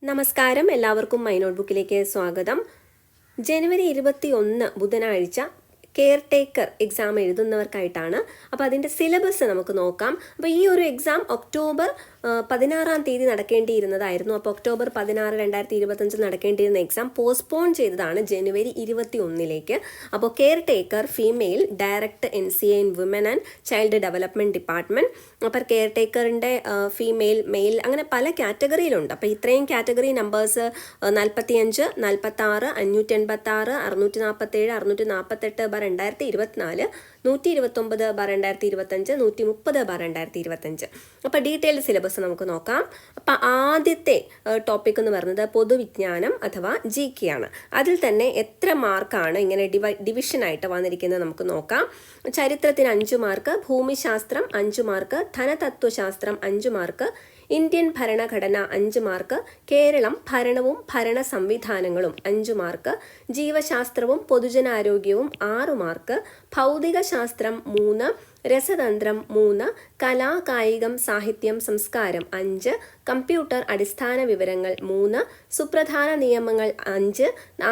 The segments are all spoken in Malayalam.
നമസ്കാരം, എല്ലാവർക്കും മൈ നോട്ട്ബുക്കിലേക്ക് സ്വാഗതം. ജനുവരി 21 ബുധനാഴ്ച കെയർ ടേക്കർ എക്സാം എഴുതുന്നവർക്കായിട്ടാണ്. അപ്പോൾ അതിൻ്റെ സിലബസ് നമുക്ക് നോക്കാം. അപ്പോൾ ഈ ഒരു എക്സാം ഒക്ടോബർ 16 നടക്കേണ്ടിയിരുന്നതായിരുന്നു. അപ്പോൾ ഒക്ടോബർ 16, 2025 നടക്കേണ്ടിയിരുന്ന എക്സാം പോസ്റ്റ്പോൺ ചെയ്തതാണ് ജനുവരി 21. അപ്പോൾ care taker female direct NCA in women and child development department. അപ്പോൾ കെയർ ടേക്കറിൻ്റെ ഫീമെയിൽ, മെയിൽ അങ്ങനെ പല കാറ്റഗറിയിലുണ്ട്. അപ്പോൾ ഇത്രയും കാറ്റഗറി നമ്പേഴ്സ് 45, 46, 586, 647, 648/2024, 129/2025, 130/2025. അപ്പോൾ ഡീറ്റെയിൽഡ് സിലബസ് നമുക്ക് നോക്കാം. അപ്പോൾ ആദ്യത്തെ ടോപ്പിക് എന്ന് പറയുന്നത് പൊതുവിജ്ഞാനം അഥവാ GK ആണ്. അതിൽ തന്നെ എത്ര മാർക്കാണ് ഇങ്ങനെ ഡിവിഷനായിട്ട് വന്നിരിക്കുന്നത് നമുക്ക് നോക്കാം. ചരിത്രത്തിന് 5 മാർക്ക്, ഭൂമിശാസ്ത്രം 5 മാർക്ക്, ധനതത്വശാസ്ത്രം 5 മാർക്ക്, ഇന്ത്യൻ ഭരണഘടന 5 മാർക്ക്, കേരളം ഭരണവും ഭരണ സംവിധാനങ്ങളും 5 മാർക്ക്, ജീവശാസ്ത്രവും പൊതുജനാരോഗ്യവും 6 മാർക്ക്, ഭൗതിക ശാസ്ത്രം 3, രസതന്ത്രം 3, കലാ കായികം സാഹിത്യം സംസ്കാരം 5, കമ്പ്യൂട്ടർ അടിസ്ഥാന വിവരങ്ങൾ 3, സുപ്രധാന നിയമങ്ങൾ 5,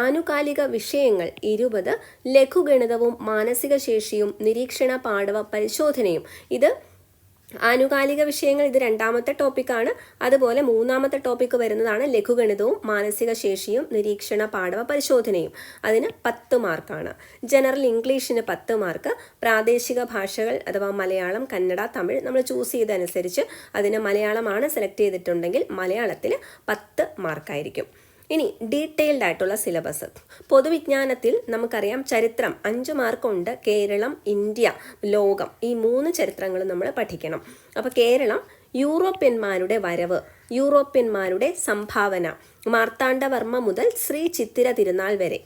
ആനുകാലിക വിഷയങ്ങൾ 20, ലഘുഗണിതവും മാനസിക ശേഷിയും നിരീക്ഷണ പാടവ പരിശോധനയും. ഇത് ആനുകാലിക വിഷയങ്ങൾ, ഇത് രണ്ടാമത്തെ ടോപ്പിക്കാണ്. അതുപോലെ മൂന്നാമത്തെ ടോപ്പിക്ക് വരുന്നതാണ് ലഘുഗണിതവും മാനസിക ശേഷിയും നിരീക്ഷണ പാടവ പരിശോധനയും. അതിന് 10 മാർക്കാണ്. ജനറൽ ഇംഗ്ലീഷിന് 10 മാർക്ക്. പ്രാദേശിക ഭാഷകൾ അഥവാ മലയാളം, കന്നഡ, തമിഴ് നമ്മൾ ചൂസ് ചെയ്തനുസരിച്ച് അതിന് മലയാളമാണ് സെലക്ട് ചെയ്തിട്ടുണ്ടെങ്കിൽ മലയാളത്തിൽ 10 മാർക്കായിരിക്കും. ഇനി ഡീറ്റെയിൽഡ് ആയിട്ടുള്ള സിലബസ്. പൊതുവിജ്ഞാനത്തിൽ നമുക്കറിയാം ചരിത്രം 5 മാർക്കുണ്ട്. കേരളം, ഇന്ത്യ, ലോകം, ഈ 3 ചരിത്രങ്ങളും നമ്മൾ പഠിക്കണം. അപ്പോൾ കേരളം യൂറോപ്യന്മാരുടെ വരവ്, യൂറോപ്യന്മാരുടെ സംഭാവന, മാർത്താണ്ഡവർമ്മ മുതൽ ശ്രീ ചിത്തിര തിരുനാൾ വരെ,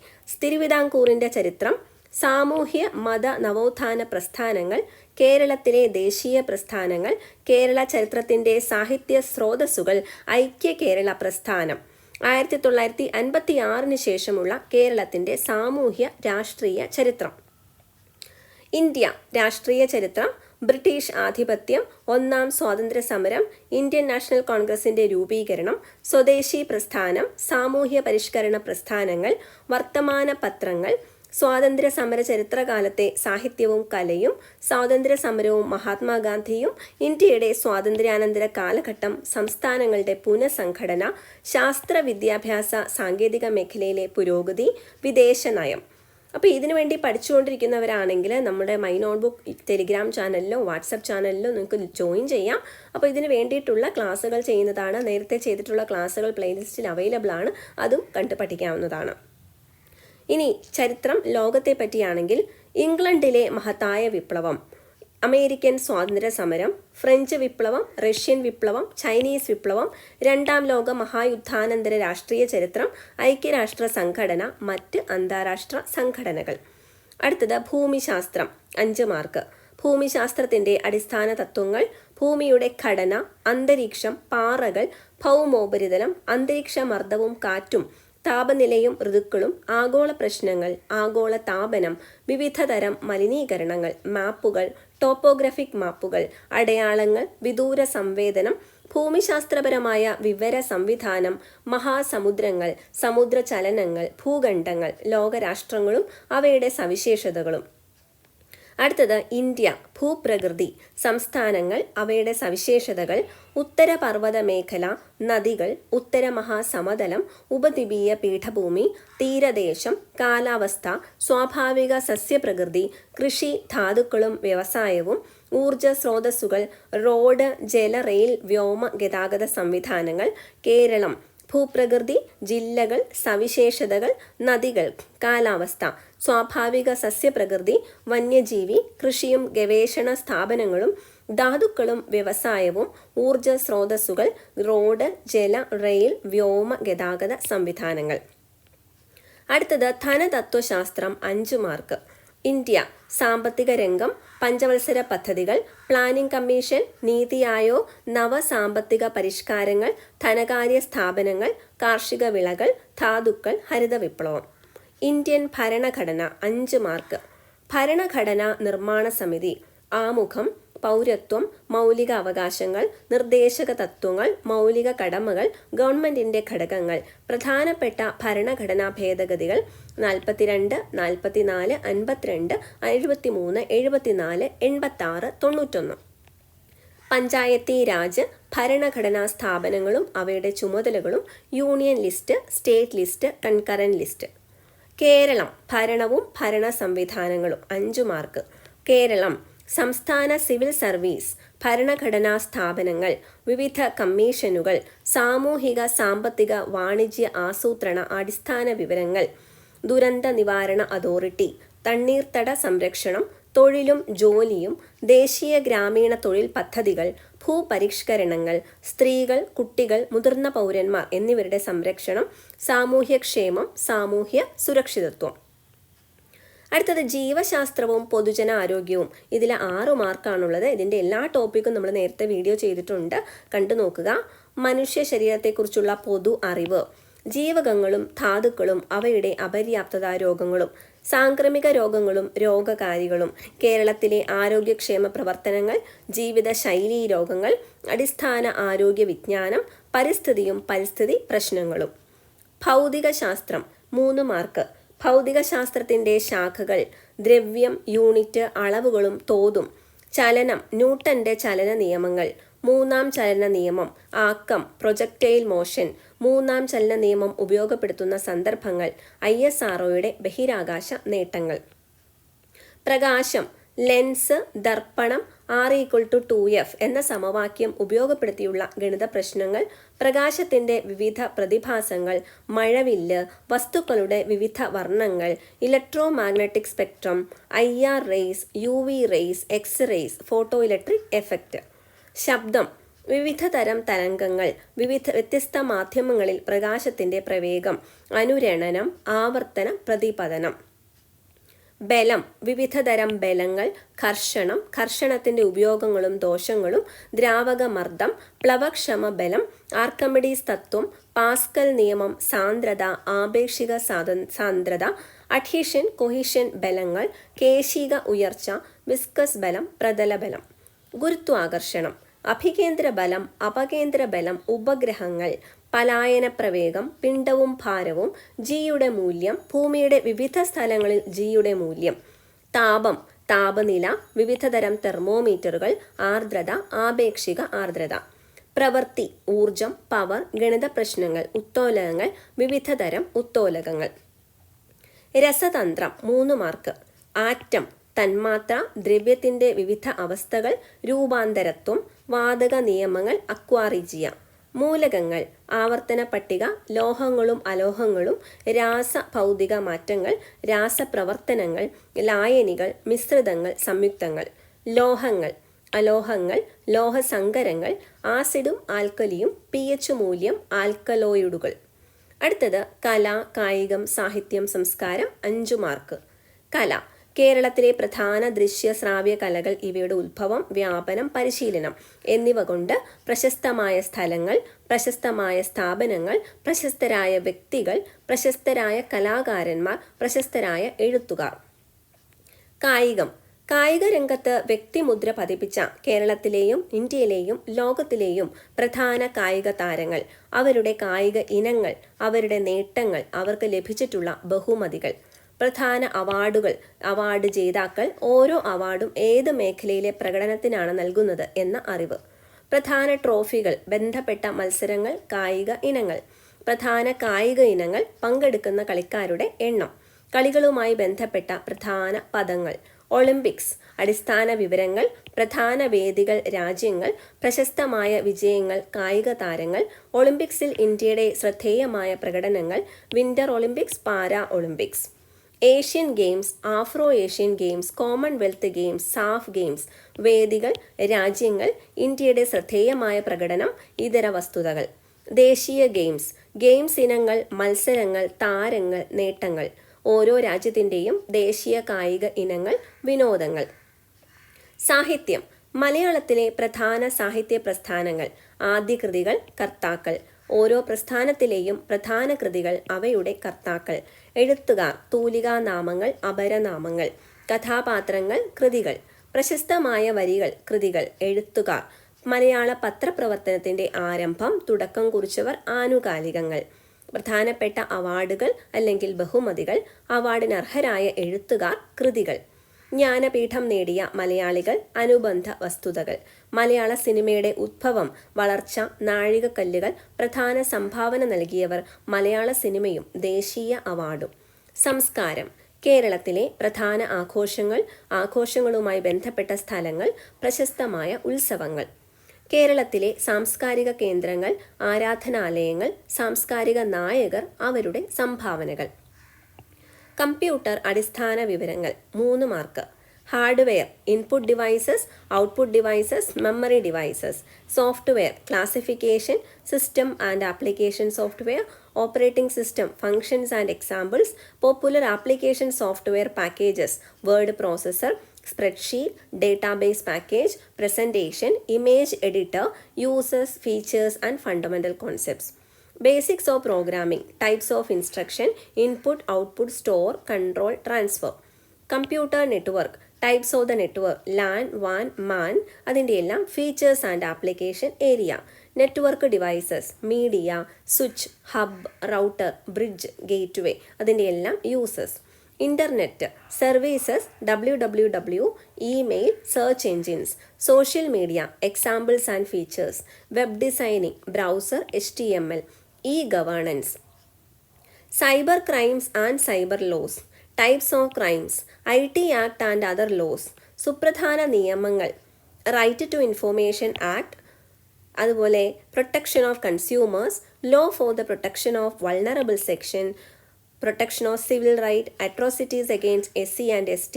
തിരുവിതാംകൂറിൻ്റെ ചരിത്രം, സാമൂഹ്യ മത നവോത്ഥാന പ്രസ്ഥാനങ്ങൾ, കേരളത്തിലെ ദേശീയ പ്രസ്ഥാനങ്ങൾ, കേരള ചരിത്രത്തിൻ്റെ സാഹിത്യ സ്രോതസ്സുകൾ, ഐക്യ കേരള പ്രസ്ഥാനം, 1956 ശേഷമുള്ള കേരളത്തിൻ്റെ സാമൂഹ്യ രാഷ്ട്രീയ ചരിത്രം, ഇന്ത്യ രാഷ്ട്രീയ ചരിത്രം, ബ്രിട്ടീഷ് ആധിപത്യം, 1ാം സ്വാതന്ത്ര്യ സമരം, ഇന്ത്യൻ നാഷണൽ കോൺഗ്രസിൻ്റെ രൂപീകരണം, സ്വദേശി പ്രസ്ഥാനം, സാമൂഹ്യ പരിഷ്കരണ പ്രസ്ഥാനങ്ങൾ, വർത്തമാന പത്രങ്ങൾ, സ്വാതന്ത്ര്യ സമര ചരിത്രകാലത്തെ സാഹിത്യവും കലയും, സ്വാതന്ത്ര്യ സമരവും മഹാത്മാഗാന്ധിയും, ഇന്ത്യയുടെ സ്വാതന്ത്ര്യാനന്തര കാലഘട്ടം, സംസ്ഥാനങ്ങളുടെ പുനഃസംഘടന, ശാസ്ത്ര വിദ്യാഭ്യാസ സാങ്കേതിക മേഖലയിലെ പുരോഗതി, വിദേശ നയം. അപ്പോൾ ഇതിനു വേണ്ടി പഠിച്ചുകൊണ്ടിരിക്കുന്നവരാണെങ്കിൽ നമ്മുടെ മൈ നോട്ട്ബുക്ക് ടെലിഗ്രാം ചാനലിലോ വാട്സപ്പ് ചാനലിലോ നിങ്ങൾക്ക് ജോയിൻ ചെയ്യാം. അപ്പോൾ ഇതിന് വേണ്ടിയിട്ടുള്ള ക്ലാസ്സുകൾ ചെയ്യുന്നതാണ്. നേരത്തെ ചെയ്തിട്ടുള്ള ക്ലാസ്സുകൾ പ്ലേലിസ്റ്റിൽ അവൈലബിൾ ആണ്. അതും കണ്ടു പഠിക്കാവുന്നതാണ്. ഇനി ചരിത്രം ലോകത്തെ പറ്റിയാണെങ്കിൽ ഇംഗ്ലണ്ടിലെ മഹത്തായ വിപ്ലവം, അമേരിക്കൻ സ്വാതന്ത്ര്യ സമരം, ഫ്രഞ്ച് വിപ്ലവം, റഷ്യൻ വിപ്ലവം, ചൈനീസ് വിപ്ലവം, 2ാം ലോക മഹായുദ്ധാനന്തര രാഷ്ട്രീയ ചരിത്രം, ഐക്യരാഷ്ട്ര സംഘടന, മറ്റ് അന്താരാഷ്ട്ര സംഘടനകൾ. അടുത്തത് ഭൂമിശാസ്ത്രം 5 മാർക്ക്. ഭൂമിശാസ്ത്രത്തിൻ്റെ അടിസ്ഥാന തത്വങ്ങൾ, ഭൂമിയുടെ ഘടന, അന്തരീക്ഷം, പാറകൾ, ഭൗമോപരിതലം, അന്തരീക്ഷ മർദ്ദവും കാറ്റും, താപനിലയും ഋതുക്കളും, ആഗോള പ്രശ്നങ്ങൾ, ആഗോള താപനം, വിവിധ തരം മലിനീകരണങ്ങൾ, മാപ്പുകൾ, ടോപ്പോഗ്രഫിക് മാപ്പുകൾ, അടയാളങ്ങൾ, വിദൂര സംവേദനം, ഭൂമിശാസ്ത്രപരമായ വിവര സംവിധാനം, മഹാസമുദ്രങ്ങൾ, സമുദ്രചലനങ്ങൾ, ഭൂഖണ്ഡങ്ങൾ, ലോകരാഷ്ട്രങ്ങളും അവയുടെ സവിശേഷതകളും. അടുത്തത് ഇന്ത്യ ഭൂപ്രകൃതി, സംസ്ഥാനങ്ങൾ, അവയുടെ സവിശേഷതകൾ, ഉത്തരപർവ്വത മേഖല, നദികൾ, ഉത്തര മഹാസമതലം, ഉപദ്വീപീയ പീഠഭൂമി, തീരദേശം, കാലാവസ്ഥ, സ്വാഭാവിക സസ്യപ്രകൃതി, കൃഷി, ധാതുക്കളും വ്യവസായവും, ഊർജ സ്രോതസ്സുകൾ, റോഡ്, ജല, റെയിൽ, വ്യോമ ഗതാഗത സംവിധാനങ്ങൾ. കേരളം ഭൂപ്രകൃതി, ജില്ലകൾ, സവിശേഷതകൾ, നദികൾ, കാലാവസ്ഥ, സ്വാഭാവിക സസ്യപ്രകൃതി, വന്യജീവി, കൃഷിയും ഗവേഷണ സ്ഥാപനങ്ങളും, ധാതുക്കളും വ്യവസായവും, ഊർജ സ്രോതസ്സുകൾ, റോഡ്, ജല, റെയിൽ, വ്യോമ ഗതാഗത സംവിധാനങ്ങൾ. അടുത്തത് ധനതത്വശാസ്ത്രം 5 മാർക്ക്. ഇന്ത്യ സാമ്പത്തിക രംഗം, പഞ്ചവത്സര പദ്ധതികൾ, പ്ലാനിംഗ് കമ്മീഷൻ, നീതി ആയോഗ്, നവസാമ്പത്തിക പരിഷ്കാരങ്ങൾ, ധനകാര്യ സ്ഥാപനങ്ങൾ, കാർഷിക വിളകൾ, ധാതുക്കൾ, ഹരിത വിപ്ലവം. ഇന്ത്യൻ ഭരണഘടന 5 മാർക്ക്. ഭരണഘടനാ നിർമ്മാണ സമിതി, ആമുഖം, പൗരത്വം, മൗലിക അവകാശങ്ങൾ, നിർദ്ദേശക തത്വങ്ങൾ, മൗലിക കടമകൾ, ഗവൺമെന്റിന്റെ ഘടകങ്ങൾ, പ്രധാനപ്പെട്ട ഭരണഘടനാ ഭേദഗതികൾ 42, 44, 52, 73, 74, 86, 91. പഞ്ചായത്തി രാജ്, ഭരണഘടനാ സ്ഥാപനങ്ങളും അവയുടെ ചുമതലകളും, union list, state list, concurrent list. Keralam, ഭരണവും ഭരണ സംവിധാനങ്ങളും 5 മാർക്ക്. കേരളം സംസ്ഥാന സിവിൽ സർവീസ്, ഭരണഘടനാ സ്ഥാപനങ്ങൾ, വിവിധ കമ്മീഷനുകൾ, സാമൂഹിക സാമ്പത്തിക വാണിജ്യ ആസൂത്രണ അടിസ്ഥാന വിവരങ്ങൾ, ദുരന്ത നിവാരണ അതോറിറ്റി, തണ്ണീർത്തട സംരക്ഷണം, തൊഴിലും ജോലിയും, ദേശീയ ഗ്രാമീണ തൊഴിൽ പദ്ധതികൾ, ഭൂപരിഷ്കരണങ്ങൾ, സ്ത്രീകൾ, കുട്ടികൾ, മുതിർന്ന പൗരന്മാർ എന്നിവരുടെ സംരക്ഷണം, സാമൂഹ്യക്ഷേമം, സാമൂഹ്യ സുരക്ഷിതത്വം. അടുത്തത് ജീവശാസ്ത്രവും പൊതുജന ആരോഗ്യവും. ഇതിൽ 6 മാർക്കാണുള്ളത്. ഇതിൻ്റെ എല്ലാ ടോപ്പിക്കും നമ്മൾ നേരത്തെ വീഡിയോ ചെയ്തിട്ടുണ്ട്, കണ്ടു നോക്കുക. മനുഷ്യ ശരീരത്തെക്കുറിച്ചുള്ള പൊതു അറിവ്, ജീവകങ്ങളും ധാതുക്കളും അവയുടെ അപര്യാപ്തത രോഗങ്ങളും, സാംക്രമിക രോഗങ്ങളും രോഗകാരികളും, കേരളത്തിലെ ആരോഗ്യക്ഷേമ പ്രവർത്തനങ്ങൾ, ജീവിതശൈലീ രോഗങ്ങൾ, അടിസ്ഥാന ആരോഗ്യ വിജ്ഞാനം, പരിസ്ഥിതിയും പരിസ്ഥിതി പ്രശ്നങ്ങളും. ഭൗതിക ശാസ്ത്രം 3 മാർക്ക്. ഭൗതിക ശാസ്ത്രത്തിൻ്റെ ശാഖകൾ ദ്രവ്യം, യൂണിറ്റ്, അളവുകളും തോതും, ചലനം, ന്യൂട്ടന്റെ ചലന നിയമങ്ങൾ, 3-ാം ചലന നിയമം, ആക്കം, പ്രൊജക്ടൈൽ മോഷൻ, 3-ാം ചലന നിയമം ഉപയോഗപ്പെടുത്തുന്ന സന്ദർഭങ്ങൾ, ISROയുടെ ബഹിരാകാശ നേട്ടങ്ങൾ. പ്രകാശം, ലെൻസ്, ദർപ്പണം, R=2F എന്ന സമവാക്യം ഉപയോഗപ്പെടുത്തിയുള്ള ഗണിത പ്രശ്നങ്ങൾ, പ്രകാശത്തിന്റെ വിവിധ പ്രതിഭാസങ്ങൾ, മഴവില്ല്, വസ്തുക്കളുടെ വിവിധ വർണ്ണങ്ങൾ, electromagnetic spectrum, IR rays, UV rays, X rays, photoelectric effect. ശബ്ദം, വിവിധ തരം തരംഗങ്ങൾ, വ്യത്യസ്ത മാധ്യമങ്ങളിൽ പ്രകാശത്തിന്റെ പ്രവേഗം, അനുരണനം, ആവർത്തനം, പ്രതിപതനം. ബലം, വിവിധ തരം ബലങ്ങൾ, ഘർഷണം, ഘർഷണത്തിന്റെ ഉപയോഗങ്ങളും ദോഷങ്ങളും, ദ്രാവക മർദ്ദം, പ്ലവക്ഷമ ബലം, ആർക്കിമിഡീസ് തത്വം, പാസ്കൽ നിയമം, സാന്ദ്രത, ആപേക്ഷിക സാന്ദ്രത, അഡ്ഹീഷൻ കൊഹീഷൻ ബലങ്ങൾ, കേശിക ഉയർച്ച, വിസ്കസ് ബലം, പ്രതല ബലം. ഗുരുത്വാകർഷണം, അഭികേന്ദ്ര ബലം, അപകേന്ദ്ര ബലം, ഉപഗ്രഹങ്ങൾ, പലായന പ്രവേഗം, പിണ്ഡവും ഭാരവും, ജിയുടെ മൂല്യം, ഭൂമിയുടെ വിവിധ സ്ഥലങ്ങളിൽ ജിയുടെ മൂല്യം. താപം, താപനില, വിവിധതരം തെർമോമീറ്ററുകൾ, ആർദ്രത, ആപേക്ഷിക ആർദ്രത. പ്രവൃത്തി, ഊർജം, പവർ, ഗണിത പ്രശ്നങ്ങൾ, ഉത്തോലകങ്ങൾ, വിവിധതരം ഉത്തോലകങ്ങൾ. രസതന്ത്രം 3 മാർക്ക്. ആറ്റം, തന്മാത്ര, ദ്രവ്യത്തിന്റെ വിവിധ അവസ്ഥകൾ, രൂപാന്തരത്വം, വാതക നിയമങ്ങൾ, അക്വാറിജിയ. മൂലകങ്ങൾ, ആവർത്തന പട്ടിക, ലോഹങ്ങളും അലോഹങ്ങളും, രാസഭൗതിക മാറ്റങ്ങൾ, രാസപ്രവർത്തനങ്ങൾ, ലായനികൾ, മിശ്രിതങ്ങൾ, സംയുക്തങ്ങൾ. ലോഹങ്ങൾ, അലോഹങ്ങൾ, ലോഹസങ്കരങ്ങൾ, ആസിഡും ആൽക്കലിയും, pH മൂല്യം, ആൽക്കലോയിഡുകൾ. അടുത്തത് കല, കായികം, സാഹിത്യം, സംസ്കാരം 5 മാർക്ക്. കല, കേരളത്തിലെ പ്രധാന ദൃശ്യ ശ്രാവ്യ കലകൾ, ഇവയുടെ ഉത്ഭവം, വ്യാപനം, പരിശീലനം എന്നിവ കൊണ്ട് പ്രശസ്തമായ സ്ഥലങ്ങൾ, പ്രശസ്തമായ സ്ഥാപനങ്ങൾ, പ്രശസ്തരായ വ്യക്തികൾ, പ്രശസ്തരായ കലാകാരന്മാർ, പ്രശസ്തരായ എഴുത്തുകാർ. കായികം, കായിക രംഗത്ത് വ്യക്തിമുദ്ര പതിപ്പിച്ച കേരളത്തിലെയും ഇന്ത്യയിലെയും ലോകത്തിലെയും പ്രധാന കായിക താരങ്ങൾ, അവരുടെ കായിക ഇനങ്ങൾ, അവരുടെ നേട്ടങ്ങൾ, അവർക്ക് ലഭിച്ചിട്ടുള്ള ബഹുമതികൾ. പ്രധാന അവാർഡുകൾ, അവാർഡ് ജേതാക്കൾ, ഓരോ അവാർഡും ഏത് മേഖലയിലെ പ്രകടനത്തിനാണ് നൽകുന്നത് എന്ന അറിവ്. പ്രധാന ട്രോഫികൾ, ബന്ധപ്പെട്ട മത്സരങ്ങൾ, കായിക ഇനങ്ങൾ. പ്രധാന കായിക ഇനങ്ങൾ, പങ്കെടുക്കുന്ന കളിക്കാരുടെ എണ്ണം. കളികളുമായി ബന്ധപ്പെട്ട പ്രധാന പദങ്ങൾ. ഒളിമ്പിക്സ്, അടിസ്ഥാന വിവരങ്ങൾ, പ്രധാന വേദികൾ, രാജ്യങ്ങൾ, പ്രശസ്തമായ വിജയങ്ങൾ, കായിക താരങ്ങൾ. ഒളിമ്പിക്സിൽ ഇന്ത്യയുടെ ശ്രദ്ധേയമായ പ്രകടനങ്ങൾ, Winter Olympics, Para Olympics. Asian Games, Afro Asian Games, Commonwealth Games, SAF Games. വേദികൾ, രാജ്യങ്ങൾ, ഇന്ത്യയുടെ ശ്രദ്ധേയമായ പ്രകടനം, ഇതര വസ്തുതകൾ. ദേശീയ ഗെയിംസ്, ഗെയിംസ് ഇനങ്ങൾ, മത്സരങ്ങൾ, താരങ്ങൾ, നേട്ടങ്ങൾ. ഓരോ രാജ്യത്തിൻ്റെയും ദേശീയ കായിക ഇനങ്ങൾ, വിനോദങ്ങൾ. സാഹിത്യം, മലയാളത്തിലെ പ്രധാന സാഹിത്യ പ്രസ്ഥാനങ്ങൾ, ആദ്യ കൃതികൾ, കർത്താക്കൾ. ഓരോ പ്രസ്ഥാനത്തിലെയും പ്രധാന കൃതികൾ, അവയുടെ കർത്താക്കൾ. എഴുത്തുകാർ, തൂലികാനാമങ്ങൾ, അപരനാമങ്ങൾ. കഥാപാത്രങ്ങൾ, കൃതികൾ. പ്രശസ്തമായ വരികൾ, കൃതികൾ, എഴുത്തുകാർ. മലയാള പത്രപ്രവർത്തനത്തിന്റെ ആരംഭം, തുടക്കം കുറിച്ചവർ, ആനുകാലികങ്ങൾ. പ്രധാനപ്പെട്ട അവാർഡുകൾ അല്ലെങ്കിൽ ബഹുമതികൾ, അവാർഡിനർഹരായ എഴുത്തുകാർ, കൃതികൾ. ജ്ഞാനപീഠം നേടിയ മലയാളികൾ, അനുബന്ധ വസ്തുതകൾ. മലയാള സിനിമയുടെ ഉദ്ഭവം, വളർച്ച, നാഴികക്കല്ലുകൾ, പ്രധാന സംഭാവന നൽകിയവർ, മലയാള സിനിമയും ദേശീയ അവാർഡും. സംസ്കാരം. കേരളത്തിലെ പ്രധാന ആഘോഷങ്ങൾ, ആഘോഷങ്ങളുമായി ബന്ധപ്പെട്ട സ്ഥലങ്ങൾ, പ്രശസ്തമായ ഉത്സവങ്ങൾ. കേരളത്തിലെ സാംസ്കാരിക കേന്ദ്രങ്ങൾ, ആരാധനാലയങ്ങൾ, സാംസ്കാരിക നായകർ, അവരുടെ സംഭാവനകൾ. കമ്പ്യൂട്ടർ അടിസ്ഥാന വിവരങ്ങൾ 3 mark. Hardware, input devices, output devices, memory devices. Software, classification, system and application software, operating system, functions and examples, popular application software packages, word processor, spreadsheet, database package, presentation, image editor, users, features and fundamental concepts. Basics of programming, types of instruction, input, output, store, control, transfer. Computer network, types of the network, LAN, വാൻ, മാൻ, അതിൻ്റെ എല്ലാം features and application area. Network devices, media, switch, hub, router, bridge, gateway, അതിൻ്റെ എല്ലാം users. Internet, services, www, email, search engines. Social media, examples and features. Web designing, browser, HTML. E governance. Cyber crimes and cyber laws. Types of crimes, IT act and other laws. സുപ്രധാന നിയമങ്ങൾ, റൈറ്റ് ടു ഇൻഫോർമേഷൻ ആക്ട്, അതുപോലെ protection of consumers, law for the protection of vulnerable section, protection of civil right, atrocities against SC and ST,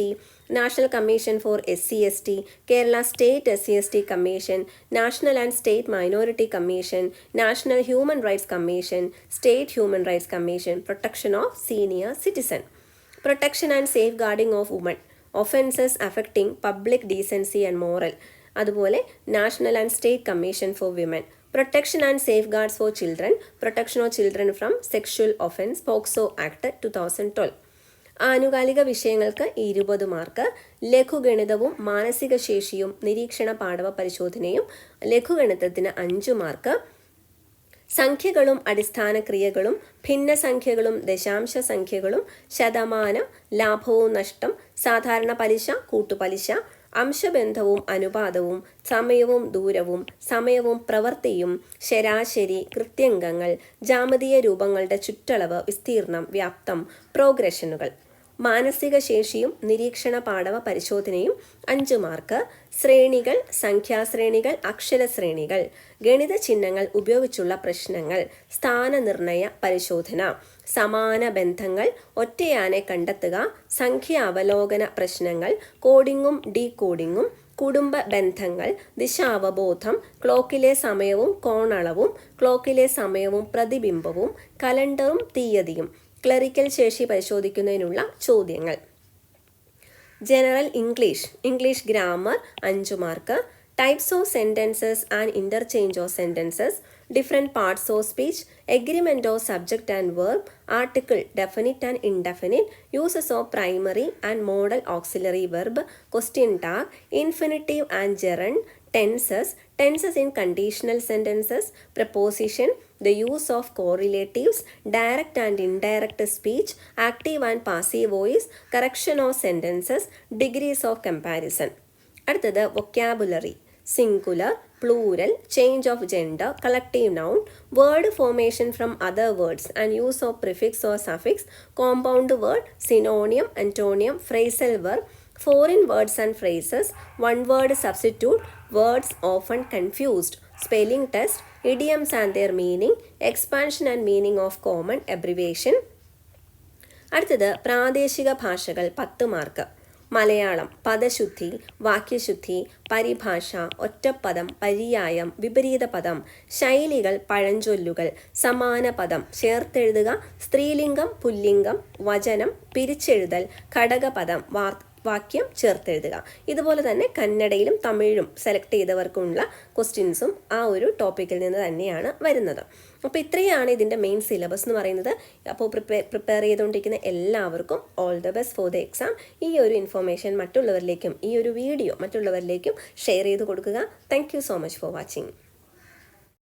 national commission for SC/ST, Kerala state SC/ST commission, national and state minority commission, national human rights commission, state human rights commission, protection of senior citizen. Protection and safeguarding of woman, offences affecting public decency and moral, അതുപോലെ national and state commission for women. Protection and safeguards for children, protection of children from sexual offence, POCSO act 2012. ആനുകാലിക വിഷയങ്ങൾക്ക് 20 മാർക്ക്. ലഘുഗണിതവും മാനസിക ശേഷിയും നിരീക്ഷണ പാഠവ പരിശോധനയും ലഘുഗണിതത്തിന് 5 മാർക്ക്. സംഖ്യകളും അടിസ്ഥാന ക്രിയകളും, ഭിന്നസംഖ്യകളും ദശാംശ സംഖ്യകളും, ശതമാനം, ലാഭവും നഷ്ടം, സാധാരണ പലിശ, കൂട്ടുപലിശ, അംശബന്ധവും അനുപാതവും, സമയവും ദൂരവും, സമയവും പ്രവൃത്തിയും, ശരാശരി, കൃത്യംഗങ്ങൾ, ജാമിതീയ രൂപങ്ങളുടെ ചുറ്റളവ്, വിസ്തീർണം, വ്യാപ്തം, പ്രോഗ്രഷനുകൾ. മാനസിക ശേഷിയും നിരീക്ഷണ പാഠവ പരിശോധനയും 5 മാർക്ക്. ശ്രേണികൾ, സംഖ്യാശ്രേണികൾ, അക്ഷരശ്രേണികൾ, ഗണിത ചിഹ്നങ്ങൾ ഉപയോഗിച്ചുള്ള പ്രശ്നങ്ങൾ, സ്ഥാനനിർണയ പരിശോധന, സമാന ബന്ധങ്ങൾ, ഒറ്റയാനെ കണ്ടെത്തുക, സംഖ്യ അവലോകന പ്രശ്നങ്ങൾ, കോഡിങ്ങും ഡീകോഡിങ്ങും, കുടുംബ ബന്ധങ്ങൾ, ദിശാവബോധം, ക്ലോക്കിലെ സമയവും കോണളവും, ക്ലോക്കിലെ സമയവും പ്രതിബിംബവും, കലണ്ടറും തീയതിയും, ക്ലറിക്കൽ ശേഷി പരിശോധിക്കുന്നതിനുള്ള ചോദ്യങ്ങൾ. General English, English grammar 5 mark. Types of sentences and interchange of sentences, different parts of speech, agreement of subject and verb, article definite and indefinite, uses of primary and modal auxiliary verb, question tag, infinitive and gerund, tenses in conditional sentences, preposition, the use of correlatives, direct and indirect speech, active and passive voice, correction of sentences, degrees of comparison. അടുത്തത് vocabulary, singular, plural, change of gender, collective noun, word formation from other words and use of prefix or suffix, compound word, synonym, antonym, phrasal verb, foreign words and phrases, one word substitute, words often confused, spelling test, idioms and their meaning, expansion and meaning of common abbreviation. അടുത്തത് പ്രാദേശിക ഭാഷകൾ 10 മാർക്ക്. മലയാളം, പദശുദ്ധി, വാക്യശുദ്ധി, പരിഭാഷ, ഒറ്റപ്പദം, പര്യായം, വിപരീത പദം, ശൈലികൾ, പഴഞ്ചൊല്ലുകൾ, സമാന പദം, ചേർത്തെഴുതുക, സ്ത്രീലിംഗം, പുല്ലിംഗം, വചനം, പിരിച്ചെഴുതൽ, ഘടകപദം, വാക്യം ചേർത്തെഴുതുക. ഇതുപോലെ തന്നെ കന്നഡയിലും തമിഴിലും സെലക്ട് ചെയ്തവർക്കുള്ള ക്വസ്റ്റ്യൻസും ആ ഒരു ടോപ്പിക്കിൽ നിന്ന് തന്നെയാണ് വരുന്നത്. അപ്പോൾ ഇത്രയാണ് ഇതിൻ്റെ മെയിൻ സിലബസ് എന്ന് പറയുന്നത്. അപ്പോൾ പ്രിപ്പയർ ചെയ്തുകൊണ്ടിരിക്കുന്ന എല്ലാവർക്കും all the best for the exam. ഈ ഒരു ഇൻഫോർമേഷൻ മറ്റുള്ളവരിലേക്കും ഈ ഒരു വീഡിയോ മറ്റുള്ളവരിലേക്കും ഷെയർ ചെയ്ത് കൊടുക്കുക. Thank you so much for watching.